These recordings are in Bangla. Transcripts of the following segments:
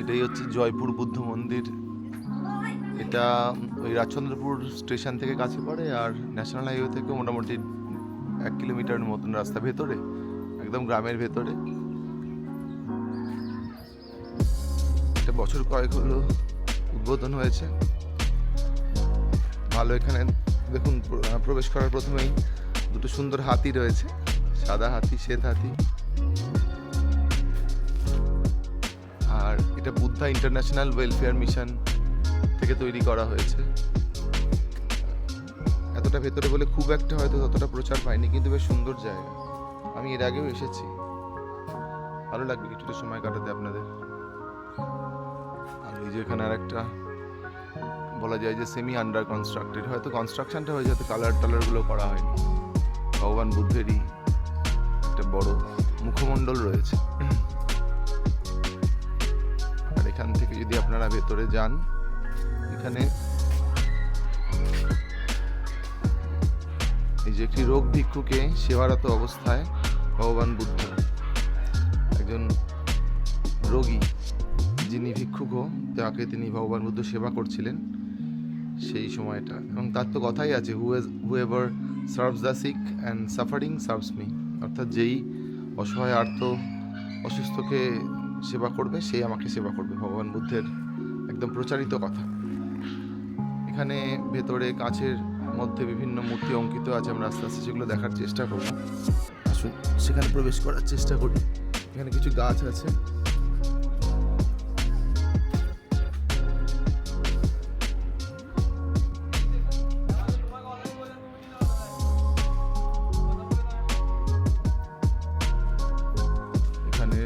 এটাই হচ্ছে জয়পুর বুদ্ধ মন্দির। এটা ওই রাজচন্দ্রপুর স্টেশন থেকে কাছে পড়ে, আর ন্যাশনাল হাইওয়ে থেকে মোটামুটি 1 কিলোমিটার মতন রাস্তা ভেতরে, একদম গ্রামের ভেতরে। এটা বছর কয়েক হলো উদ্বোধন হয়েছে। ভালো। এখানে দেখুন প্রবেশ করার প্রথমেই দুটো সুন্দর হাতি রয়েছে, সাদা হাতি, শ্বেত হাতি। আর এটা বুদ্ধা ইন্টারন্যাশনাল ওয়েলফেয়ার মিশন থেকে তৈরি করা হয়েছে। এতটা ভেতরে বলে খুব একটা হয়তো ততটা প্রচার পায়নি, কিন্তু বেশ সুন্দর জায়গা। আমি এর আগেও এসেছি, ভালো লাগবে কিছুটা সময় কাটাতে আপনাদের। আর এই যে এখানে আর একটা বলা যায় যে সেমি আন্ডার কনস্ট্রাক্টেড, হয়তো কনস্ট্রাকশনটা হয়ে যাতে কালার গুলো করা হয়নি। ভগবান বুদ্ধেরই একটা বড় মুখমণ্ডল রয়েছে। আর এখান থেকে যদি আপনারা ভেতরে যান, এখানে এই যে একটি রোগ ভিক্ষুকে সেবারত অবস্থায় ভগবান বুদ্ধ, একজন রোগী যিনি ভিক্ষুকও, তাকে তিনি ভগবান বুদ্ধ সেবা করছিলেন সেই সময়টা। এবং তার তো কথাই আছে, whoever serves the sick and suffering serves me, অর্থাৎ যেই অসহায় আর্ত অসুস্থকে সেবা করবে সেই আমাকে সেবা করবে, ভগবান বুদ্ধের একদম প্রচারিত কথা। এখানে ভেতরে কাঁচের মধ্যে বিভিন্ন মূর্তি অঙ্কিত আছে, আমরা আস্তে আস্তে সেগুলো দেখার চেষ্টা করব। আসুন সেখানে প্রবেশ করার চেষ্টা করি। এখানে কিছু গাছ আছে। এখানে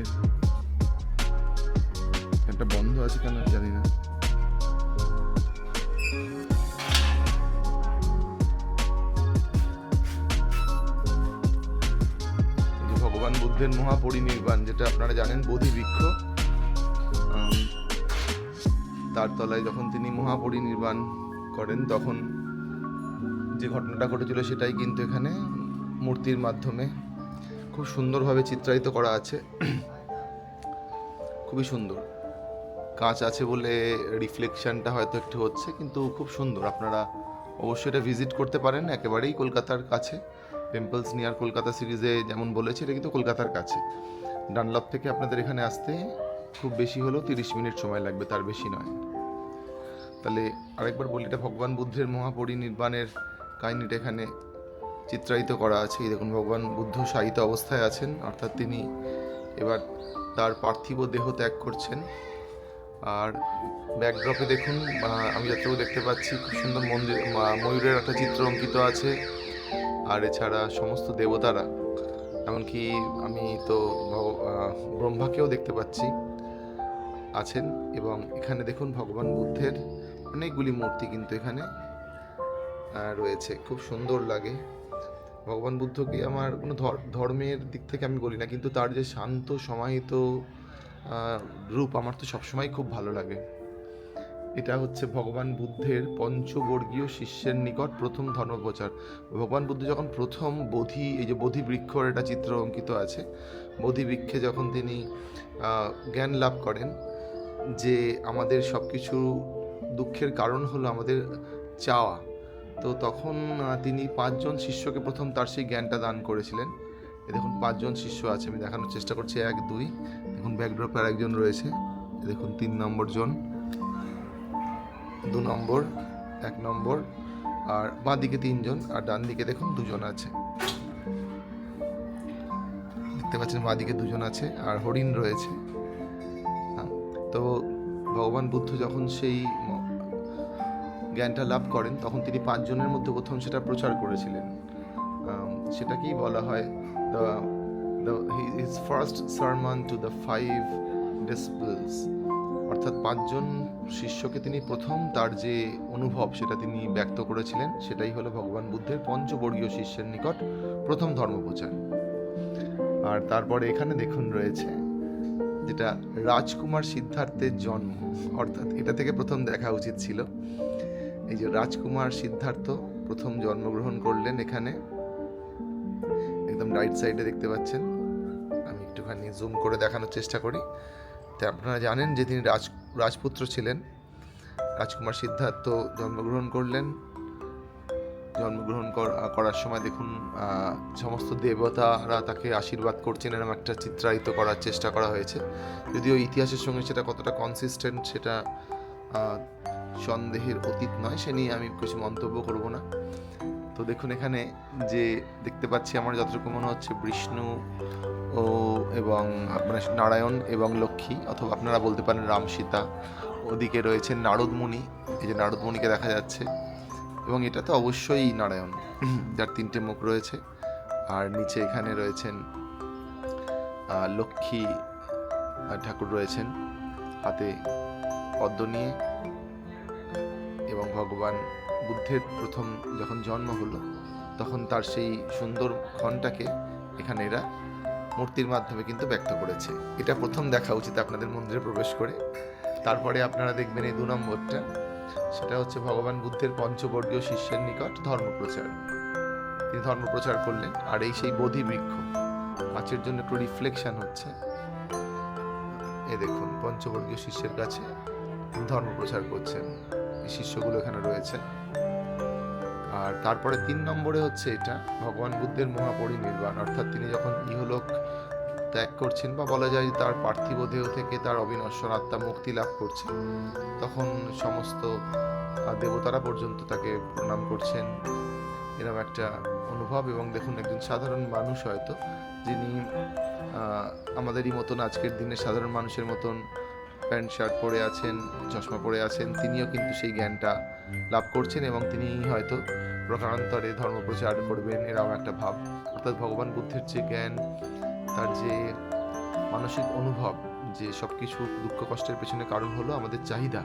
একটা বন্ধ আছে কেন জানি না। ভগবান বুদ্ধের মহাপরিনির্বাণ, যেটা আপনারা জানেন বোধি বৃক্ষ, তার তলায় যখন তিনি মহাপরিনির্বাণ করেন তখন যে ঘটনাটা ঘটেছিল সেটাই কিন্তু এখানে মূর্তির মাধ্যমে খুব সুন্দরভাবে চিত্রায়িত করা আছে। খুবই সুন্দর। কাঁচ আছে বলে রিফ্লেকশনটা হয়তো একটু হচ্ছে, কিন্তু খুব সুন্দর। আপনারা অবশ্যই এটা ভিজিট করতে পারেন, একেবারেই কলকাতার কাছে। টেম্পলস নিয়ার কলকাতা সিরিজে যেমন বলেছে, এটা কিন্তু কলকাতার কাছে। ডানলপ থেকে আপনাদের এখানে আসতে খুব বেশি হলেও 30 মিনিট সময় লাগবে, তার বেশি নয়। তাহলে আরেকবার বলি, এটা ভগবান বুদ্ধের মহাপরিনির্বাণের কাহিনীটা এখানে চিত্রায়িত করা আছে। এই দেখুন, ভগবান বুদ্ধ শায়িত অবস্থায় আছেন, অর্থাৎ তিনি এবার তার পার্থিব দেহ ত্যাগ করছেন। আর ব্যাকড্রপে দেখুন, আমি যতটুকু দেখতে পাচ্ছি, খুব সুন্দর মন্দির, ময়ূরের একটা চিত্র অঙ্কিত আছে। আর এছাড়া সমস্ত দেবতারা, এমনকি আমি তো ব্রহ্মাকেও দেখতে পাচ্ছি আছেন। এবং এখানে দেখুন ভগবান বুদ্ধের অনেকগুলি মূর্তি কিন্তু এখানে রয়েছে, খুব সুন্দর লাগে। ভগবান বুদ্ধকে আমার কোনো ধর্মের দিক থেকে আমি বলি না, কিন্তু তার যে শান্ত সমাহিত রূপ আমার তো সবসময় খুব ভালো লাগে। এটা হচ্ছে ভগবান বুদ্ধের পঞ্চবর্গীয় শিষ্যের নিকট প্রথম ধর্মপ্রচার। ভগবান বুদ্ধ যখন প্রথম বোধি, এই যে বোধি বৃক্ষর একটা চিত্র অঙ্কিত আছে, বোধি বৃক্ষে যখন তিনি জ্ঞান লাভ করেন যে আমাদের সব কিছু দুঃখের কারণ হলো আমাদের চাওয়া, তো তখন তিনি 5 জন শিষ্যকে প্রথম তার সেই জ্ঞানটা দান করেছিলেন। দেখুন 5 জন শিষ্য আছে, আমি দেখানোর চেষ্টা করছি। 1 2, দেখুন ব্যাকড্রপে আর একজন রয়েছে, দেখুন 3 নম্বর জন, 2 নম্বর, 1 নম্বর, আর বাঁ দিকে 3 জন, আর ডান দিকে দেখুন 2 জন আছে। দেখতে পাচ্ছেন বাঁ দিকে 2 জন আছে, আর হরিণ রয়েছে। তো ভগবান বুদ্ধ যখন সেই জ্ঞানটা লাভ করেন তখন তিনি 5 জনের মধ্যে প্রথম সেটা প্রচার করেছিলেন। সেটাকেই বলা হয় his first sermon to the 5 disciples, অর্থাৎ 5 জন শিষ্যকে তিনি প্রথম তার যে অনুভব সেটা তিনি ব্যক্ত করেছিলেন, সেটাই হলো ভগবান বুদ্ধের পঞ্চবর্গীয় শিষ্যের নিকট প্রথম ধর্মপ্রচার। আর তারপরে এখানে দেখুন রয়েছে যেটা রাজকুমার সিদ্ধার্থের জন্ম, অর্থাৎ এটা থেকে প্রথম দেখা উচিত ছিল। এই যে রাজকুমার সিদ্ধার্থ প্রথম জন্মগ্রহণ করলেন এখানে, একদম রাইট সাইডে দেখতে পাচ্ছেন। আমি একটুখানি জুম করে দেখানোর চেষ্টা করি। তাই আপনারা জানেন যে তিনি রাজপুত্র ছিলেন। রাজকুমার সিদ্ধার্থ জন্মগ্রহণ করলেন। করার সময় দেখুন সমস্ত দেবতারা তাকে আশীর্বাদ করছেন, এরকম একটা চিত্রায়িত করার চেষ্টা করা হয়েছে। যদিও ইতিহাসের সঙ্গে সেটা কতটা কনসিস্টেন্ট সেটা সন্দেহের অতীত নয়, সে নিয়ে আমি কিছু মন্তব্য করব না। তো দেখুন এখানে যে দেখতে পাচ্ছি আমার যতটুকু মনে হচ্ছে বিষ্ণু এবং মানে নারায়ণ এবং লক্ষ্মী, অথবা আপনারা বলতে পারেন রাম সীতা। ওদিকে রয়েছেন নারদ মুনি, এই যে নারদ মুনিকে দেখা যাচ্ছে, এবং এটা তো অবশ্যই নারায়ণ যার 3টে মুখ রয়েছে। আর নিচে এখানে রয়েছেন লক্ষ্মী ঠাকুর রয়েছেন হাতে পদ্ম নিয়ে, এবং ভগবান বুদ্ধের প্রথম যখন জন্ম হলো তখন তার সেই সুন্দর ক্ষণটাকে এখানে এরা মূর্তির মাধ্যমে কিন্তু ব্যক্ত করেছে। এটা প্রথম দেখা উচিত আপনাদের মন্দিরে প্রবেশ করে। তারপরে আপনারা দেখবেন এই 2 নম্বরটা, সেটা হচ্ছে ভগবান বুদ্ধের পঞ্চবর্গীয় শিষ্যের নিকট ধর্মপ্রচার। তিনি ধর্মপ্রচার করলেন, আর এই সেই বোধি বৃক্ষ কাচের জন্য একটু রিফ্লেকশন হচ্ছে। এ দেখুন পঞ্চবর্গীয় শিষ্যের কাছে ধর্মপ্রচার করছেন, এই শিষ্যগুলো এখানে রয়েছে। আর তারপরে 3 নম্বরে হচ্ছে এটা ভগবান বুদ্ধের মহাপরিনির্বাণ, অর্থাৎ তিনি যখন ইহলোক ত্যাগ করছেন, বা বলা যায় তার পার্থিব দেহ থেকে তার অবিনশ্বর আত্মা মুক্তি লাভ করছে, তখন সমস্ত দেবতারা পর্যন্ত তাকে প্রণাম করছেন, এরকম একটা অনুভব। এবং দেখুন একজন সাধারণ মানুষ হয়তো, যিনি আমাদেরই মতন আজকের দিনে সাধারণ মানুষের মতন প্যান্ট শার্ট পরে আছেন, চশমা পরে আছেন, তিনিও কিন্তু সেই জ্ঞানটা লাভ করছেন, এবং তিনি হয়তো প্রকারান্তরে ধর্মপ্রচার করবেন, এরকম একটা ভাব। অর্থাৎ ভগবান বুদ্ধের যে জ্ঞান, তার যে মানসিক অনুভব যে সব কিছু দুঃখ কষ্টের পেছনে কারণ হলো আমাদের চাহিদা,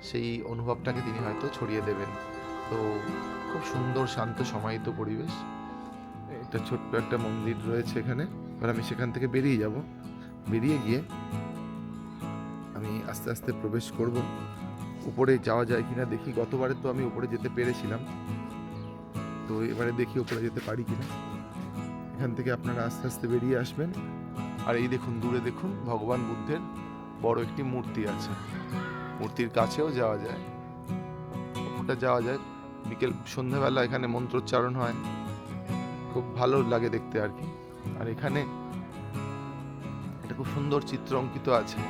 সেই অনুভবটাকে তিনি হয়তো ছড়িয়ে দেবেন। তো খুব সুন্দর শান্ত সমাহিত পরিবেশ। এটা ছোট্ট একটা মন্দির রয়েছে এখানে, আর আমি সেখান থেকে বেরিয়ে যাব। বেরিয়ে গিয়ে আমি আস্তে আস্তে প্রবেশ করব। উপরে যাওয়া যায় কিনা দেখি, গতবারে তো আমি উপরে যেতে পেরেছিলাম, তো এবারে দেখি উপরে যেতে পারি কিনা। এখান থেকে আপনারা আস্তে আস্তে বেরিয়ে আসবেন। আর এই দেখুন দূরে দেখুন ভগবান বুদ্ধের বড় একটি মূর্তি আছে, মূর্তির কাছেও যাওয়া যায়, ওটা যাওয়া যায়। বিকেল সন্ধ্যাবেলা এখানে মন্ত্রোচ্চারণ হয়, খুব ভালো লাগে দেখতে আর কি। আর এখানে এটা খুব সুন্দর চিত্র অঙ্কিত আছে।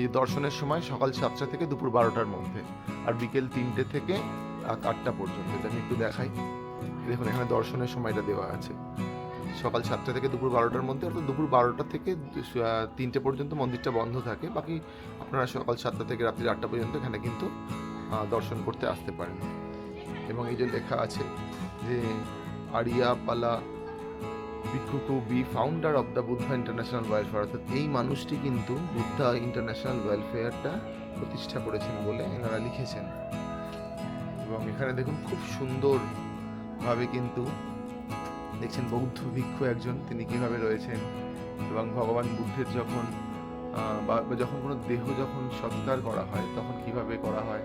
এই দর্শনের সময় সকাল 7টা থেকে দুপুর 12টার মধ্যে, আর বিকেল 3টে থেকে রাত 8টা পর্যন্ত। এটা আমি একটু দেখাই। দেখুন এখানে দর্শনের সময়টা দেওয়া আছে, সকাল 7টা থেকে দুপুর 12টার মধ্যে, অর্থাৎ দুপুর 12টা থেকে 3টে পর্যন্ত মন্দিরটা বন্ধ থাকে। বাকি আপনারা সকাল 7টা থেকে রাত্রি 8টা পর্যন্ত এখানে কিন্তু দর্শন করতে আসতে পারেন। এবং এই যে লেখা আছে যে Ariyapala Bhikkhu to be founder of the Buddha international welfare, অর্থাৎ এই মানুষটি কিন্তু বুদ্ধা ইন্টারন্যাশনাল ওয়েলফেয়ারটা প্রতিষ্ঠা করেছেন বলে এনারা লিখেছেন। এবং এখানে দেখুন খুব সুন্দরভাবে কিন্তু দেখছেন বৌদ্ধ ভিক্ষু একজন, তিনি কিভাবে রয়েছেন, এবং ভগবান বুদ্ধের যখন যখন কোনো দেহ যখন সৎকার করা হয় তখন কিভাবে করা হয়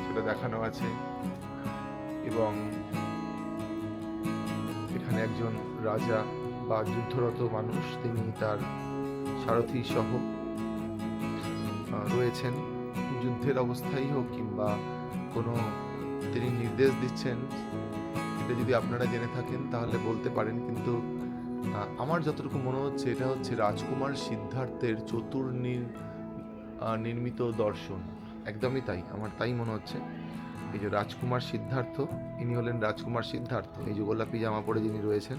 সেটা দেখানো আছে। এবং এখানে একজন রাজা বা যুদ্ধরত মানুষ, তিনি তার সারথি সহ রয়েছেন, যুদ্ধের অবস্থায় হোক কিংবা কোনো তিনি নির্দেশ দিচ্ছেন। এটা যদি আপনারা জেনে থাকেন তাহলে বলতে পারেন, কিন্তু আমার যতটুকু মনে হচ্ছে এটা হচ্ছে রাজকুমার সিদ্ধার্থের নির্মিত দর্শন। একদমই তাই, আমার তাই মনে হচ্ছে। এই যে রাজকুমার সিদ্ধার্থ, ইনি হলেন রাজকুমার সিদ্ধার্থ। এই যে গোলাপি জামা পরে যিনি রয়েছেন,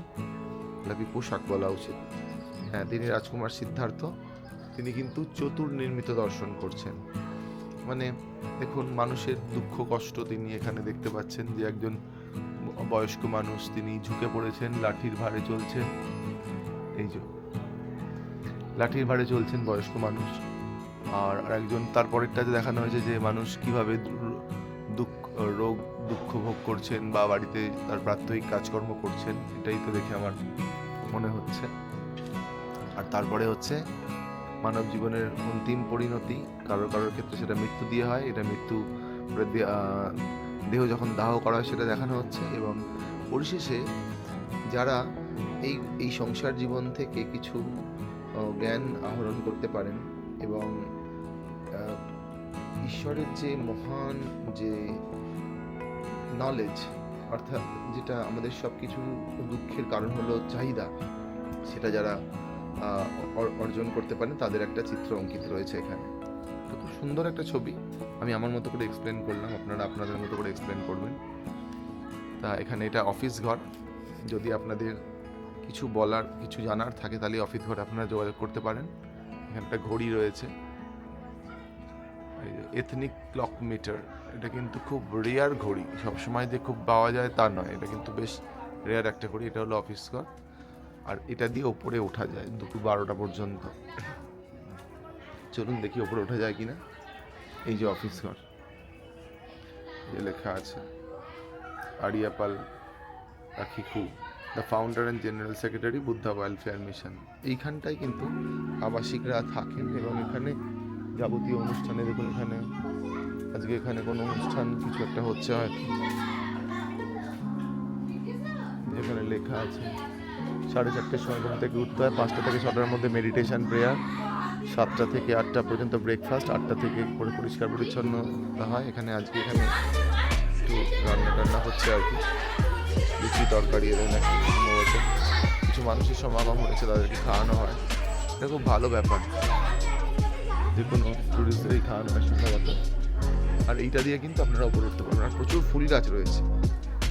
গোলাপি পোশাক বলা উচিত, হ্যাঁ তিনি রাজকুমার সিদ্ধার্থ। তিনি কিন্তু নির্মিত দর্শন করছেন। মানে দেখুন মানুষের দুঃখ কষ্ট তিনি এখানে দেখতে পাচ্ছেন, যে একজন বয়স্ক মানুষ তিনি ঝুঁকে পড়েছেন, লাঠির ভারে চলছেন, এই যে লাঠির ভারে চলছেন বয়স্ক মানুষ। আর একজন তারপরেরটাতে দেখানো হয়েছে যে মানুষ কিভাবে দুঃখ ভোগ করছেন বা বাড়িতে তার প্রাত্যহিক কাজকর্ম করছেন, এটাই তো দেখে আমার মনে হচ্ছে। আর তারপরে হচ্ছে মানব জীবনের অন্তিম পরিণতি, কারোর ক্ষেত্রে সেটা মৃত্যু দিয়ে হয়, এটা মৃত্যু দেহ যখন দাহ করা হয় সেটা দেখানো হচ্ছে। এবং পরিশেষে যারা এই সংসার জীবন থেকে কিছু জ্ঞান আহরণ করতে পারেন, এবং ঈশ্বরের যে মহান যে নলেজ, অর্থাৎ যেটা আমাদের সব কিছু দুঃখের কারণ হলো চাহিদা, সেটা যারা অর্জন করতে পারেন তাদের একটা চিত্র অঙ্কিত রয়েছে এখানে। তো খুব সুন্দর একটা ছবি। আমি আমার মতো করে এক্সপ্লেন করলাম, আপনারা আপনাদের মতো করে এক্সপ্লেন করবেন। তা এখানে এটা অফিস ঘর। যদি আপনাদের কিছু বলার, কিছু জানার থাকে তাহলে অফিস ঘরে আপনারা যোগাযোগ করতে পারেন। এখানে একটা ঘড়ি রয়েছে, এথনিক ক্লক মিটার। এটা কিন্তু খুব রেয়ার ঘড়ি, সবসময় যে খুব পাওয়া যায় তা নয়, এটা কিন্তু বেশ রেয়ার একটা ঘড়ি। এটা হলো অফিস ঘর, আর এটা দিয়ে ওপরে ওঠা যায় দুপুর 12টা পর্যন্ত। চলুন দেখি ওপরে ওঠা যায় কিনা। এই যে অফিস ঘর, যে লেখা আছে আরিয়াপাল রাখিখু, the founder and general secretary Buddha welfare mission. এইখানটায় কিন্তু আবাসিকরা থাকেন এবং এখানে যাবতীয় অনুষ্ঠানে, দেখুন এখানে আজকে এখানে কোনো অনুষ্ঠান কিছু একটা হচ্ছে হয়তো, যেখানে লেখা আছে 4:30টার সময় ঘুম থেকে উঠতে হয়, 5টা থেকে 6টার মধ্যে মেডিটেশন প্রেয়ার, 7টা থেকে 8টা পর্যন্ত ব্রেকফাস্ট, 8টা থেকে পরে পরিষ্কার পরিচ্ছন্নতা হয়। এখানে আজকে এখানে একটু রান্না টান্না হচ্ছে আর কি, লুচি তরকারি এদের নাকি সম্ভবত কিছু মানুষের সমাগম হয়েছে, তাদেরকে খাওয়ানো হয়। এটা খুব ভালো ব্যাপার, যে কোনো টুরিস্টদেরই খাওয়ানো হয় সম্ভবত। আর এইটা দিয়ে কিন্তু আপনারা উপরে উঠতে পারবেন। আর প্রচুর ফুল গাছ রয়েছে,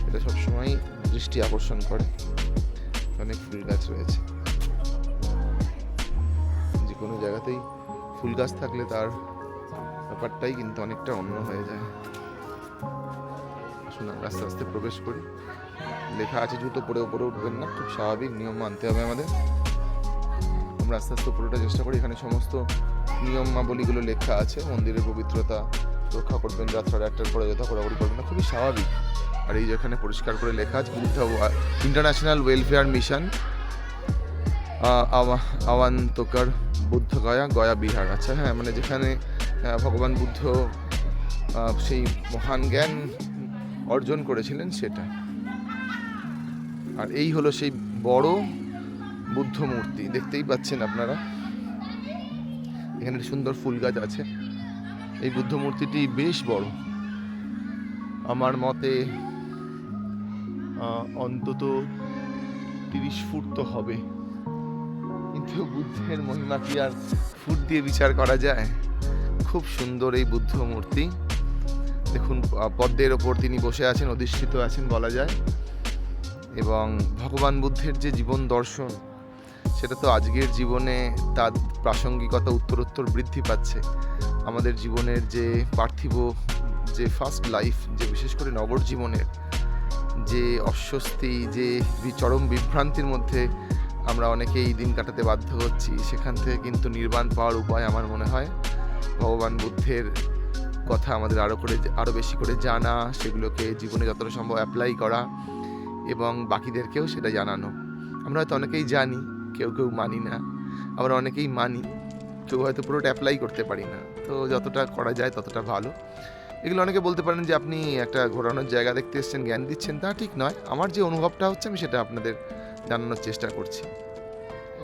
এটা সবসময় দৃষ্টি আকর্ষণ করে। অনেক ফুল গাছ রয়েছে, যে কোনো জায়গাতেই ফুল গাছ থাকলে তার ব্যাপারটাই কিন্তু অনেকটা অন্য হয়ে যায়। আসুন আমরা আস্তে আস্তে প্রবেশ করি। লেখা আছে জুতো পরে উপরে উঠবেন না, খুব স্বাভাবিক, নিয়ম মানতে হবে আমাদের। আমরা আস্তে আস্তে উপরে ওঠার চেষ্টা করি। এখানে সমস্ত নিয়মাবলীগুলো লেখা আছে। মন্দিরের পবিত্রতা রক্ষা করবেন, যাত্রার 1টার পরে যথা ঘোরাঘুরি করবেন না, খুবই স্বাভাবিক। আর এই যেখানে পরিষ্কার করে লেখা আছে বুদ্ধা ইন্টারন্যাশনাল ওয়েলফেয়ার মিশন আওয়ান্তকার বুদ্ধ গয়া বিহার। আচ্ছা হ্যাঁ, মানে যেখানে ভগবান বুদ্ধ সেই মহান জ্ঞান অর্জন করেছিলেন সেটা। আর এই হলো সেই বড় বুদ্ধ মূর্তি, দেখতেই পাচ্ছেন আপনারা। এখানে সুন্দর ফুল গাছ আছে। এই বুদ্ধ মূর্তিটি বেশ বড়, আমার মতে অন্তত 30 ফুট তো হবে। কিন্তু বুদ্ধের মহিমা কি আর ফুট দিয়ে বিচার করা যায়? খুব সুন্দর এই বুদ্ধ মূর্তি। দেখুন পদ্মের ওপর তিনি বসে আছেন, অধিষ্ঠিত আছেন বলা যায়। এবং ভগবান বুদ্ধের যে জীবন দর্শন, সেটা তো আজকের জীবনে তার প্রাসঙ্গিকতা উত্তরোত্তর বৃদ্ধি পাচ্ছে। আমাদের জীবনের যে পার্থিব যে ফার্স্ট লাইফ, যে বিশেষ করে নগর জীবনের যে অস্বস্তি, যে চরম বিভ্রান্তির মধ্যে আমরা অনেকেই দিন কাটাতে বাধ্য হচ্ছি, সেখান থেকে কিন্তু নির্বাণ পাওয়ার উপায় আমার মনে হয় ভগবান বুদ্ধের কথা আমাদের আরও বেশি করে জানা, সেগুলোকে জীবনে যতটা সম্ভব অ্যাপ্লাই করা এবং বাকিদেরকেও সেটা জানানো। আমরা হয়তো অনেকেই জানি, কেউ কেউ মানি না, আবার অনেকেই মানি, কেউ হয়তো পুরোটা অ্যাপ্লাই করতে পারি না। তো যতটা করা যায় ততটা ভালো। এগুলো অনেকে বলতে পারেন যে আপনি একটা ঘোরানোর জায়গা দেখতে এসেছেন, জ্ঞান দিচ্ছেন, তা ঠিক নয়। আমার যে অনুভবটা হচ্ছে আমি সেটা আপনাদের জানানোর চেষ্টা করছি।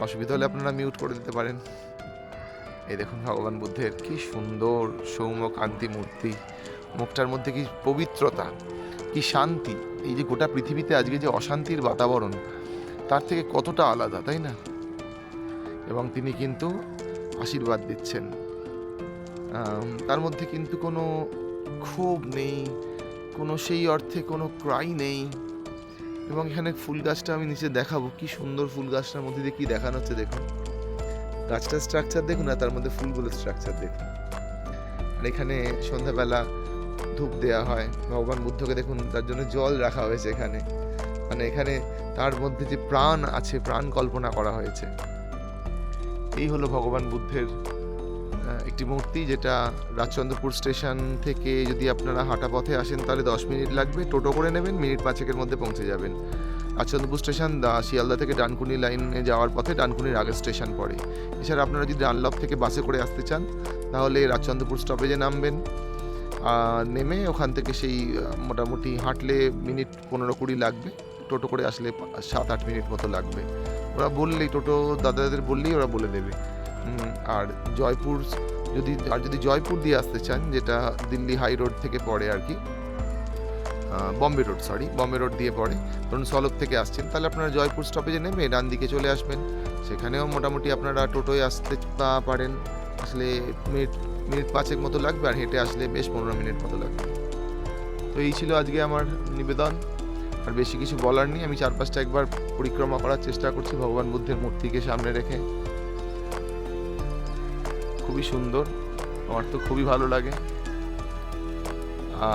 অসুবিধা হলে আপনারা মিউট করে দিতে পারেন। এই দেখুন ভগবান বুদ্ধের কি সুন্দর সৌম্য কান্তি মূর্তি, মুখটার মধ্যে কি পবিত্রতা, কি শান্তি। এই যে গোটা পৃথিবীতে আজকে যে অশান্তির বাতাবরণ, তার থেকে কতটা আলাদা, তাই না? এবং তিনি কিন্তু আশীর্বাদ দিচ্ছেন। তার মধ্যে কিন্তু কোনো ক্ষোভ নেই, কোনো সেই অর্থে কোনো ক্রাই নেই। এবং এখানে ফুল গাছটা আমি নিচে দেখাবো, কি সুন্দর ফুল গাছটার মধ্যে দিয়ে কি দেখানো হচ্ছে দেখুন। গাছটার স্ট্রাকচার দেখুন, আর তার মধ্যে ফুলগুলোর স্ট্রাকচার দেখুন। আর এখানে সন্ধ্যাবেলা ধূপ দেওয়া হয়। ভগবান বুদ্ধকে দেখুন, তার জন্য জল রাখা হয়েছে এখানে। মানে এখানে তার মধ্যে যে প্রাণ আছে, প্রাণ কল্পনা করা হয়েছে। এই হলো ভগবান বুদ্ধের একটি মূর্তি, যেটা রাজচন্দ্রপুর স্টেশন থেকে যদি আপনারা হাঁটা পথে আসেন তাহলে 10 মিনিট লাগবে, টোটো করে নেবেন, মিনিট 5-এর মধ্যে পৌঁছে যাবেন। রাজচন্দ্রপুর স্টেশন শিয়ালদা থেকে ডানকুনি লাইনে যাওয়ার পথে ডানকুনির আগের স্টেশন পড়ে। এছাড়া আপনারা যদি ডানলপ থেকে বাসে করে আসতে চান তাহলে রাজচন্দ্রপুর স্টপেজে নামবেন, নেমে ওখান থেকে সেই মোটামুটি হাঁটলে মিনিট 15-20 লাগবে, টোটো করে আসলে 7-8 মিনিট মতো লাগবে। ওরা বললেই, টোটো দাদাদের বললেই ওরা বলে দেবে। আর জয়পুর যদি জয়পুর দিয়ে আসতে চান, যেটা দিল্লি হাই রোড থেকে পড়ে আর কি, বম্বে রোড দিয়ে পড়ে, ধরুন সলভ থেকে আসছেন, তাহলে আপনারা জয়পুর স্টপেজে নেমে ডান দিকে চলে আসবেন। সেখানেও মোটামুটি আপনারা টোটোয় আসতে পারেন, আসলে মিনিট 5 মতো লাগবে, আর হেঁটে আসলে বেশ 15 মিনিট মতো লাগবে। তো এই ছিল আজকে আমার নিবেদন, আর বেশি কিছু বলার নেই। আমি চারপাশটা একবার পরিক্রমা করার চেষ্টা করছি ভগবান বুদ্ধের মূর্তিকে সামনে রেখে। খুবই সুন্দর, আমার তো খুবই ভালো লাগে।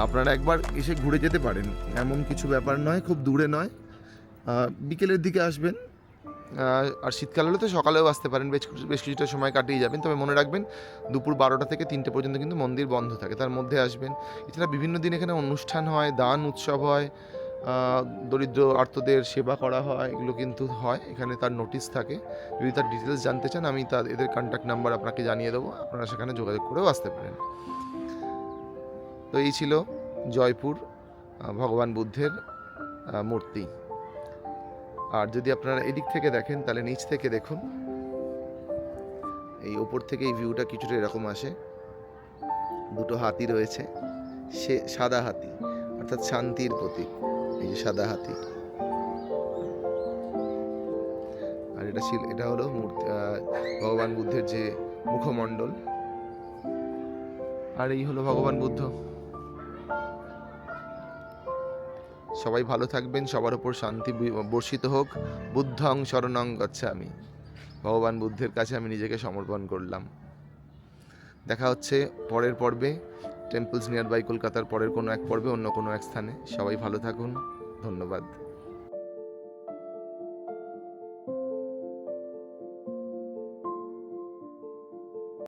আপনারা একবার এসে ঘুরে যেতে পারেন, এমন কিছু ব্যাপার নয়, খুব দূরে নয়। বিকেলের দিকে আসবেন, আর শীতকাল হলে তো সকালেও আসতে পারেন, বেশ কিছুটা সময় কাটিয়ে যাবেন। তবে মনে রাখবেন, দুপুর 12টা থেকে 3টে পর্যন্ত কিন্তু মন্দির বন্ধ থাকে, তার মধ্যে আসবেন। এছাড়া বিভিন্ন দিন এখানে অনুষ্ঠান হয়, দান উৎসব হয়, দরিদ্র আর্তদের সেবা করা হয়, এগুলো কিন্তু হয় এখানে, তার নোটিশ থাকে। যদি তার ডিটেলস জানতে চান, আমি এদের কন্ট্যাক্ট নাম্বার আপনাকে জানিয়ে দেবো, আপনারা সেখানে যোগাযোগ করেও আসতে পারেন। তো এই ছিল জয়পুর ভগবান বুদ্ধের মূর্তি। আর যদি আপনারা এদিক থেকে দেখেন, তাহলে নিচ থেকে দেখুন, এই ওপর থেকে এই ভিউটা কিছুটা এরকম আসে। দুটো হাতি রয়েছে, সে সাদা হাতি, অর্থাৎ শান্তির প্রতীক, এই যে সাদা হাতি। আর এটা হলো মূর্তি, ভগবান বুদ্ধের যে মুখমণ্ডল। আর এই হলো ভগবান বুদ্ধ। সবাই ভালো থাকবেন, সবার উপর শান্তি বর্ষিত হোক। বুদ্ধং শরণং গচ্ছামি, ভগবান বুদ্ধের কাছে আমি নিজেকে সমর্পণ করলাম। দেখা হচ্ছে পরের পর্বে, টেম্পলস নিয়ার বাই কলকাতার পরের কোনো এক পর্বে, অন্য কোনো এক স্থানে। সবাই ভালো থাকুন, ধন্যবাদ।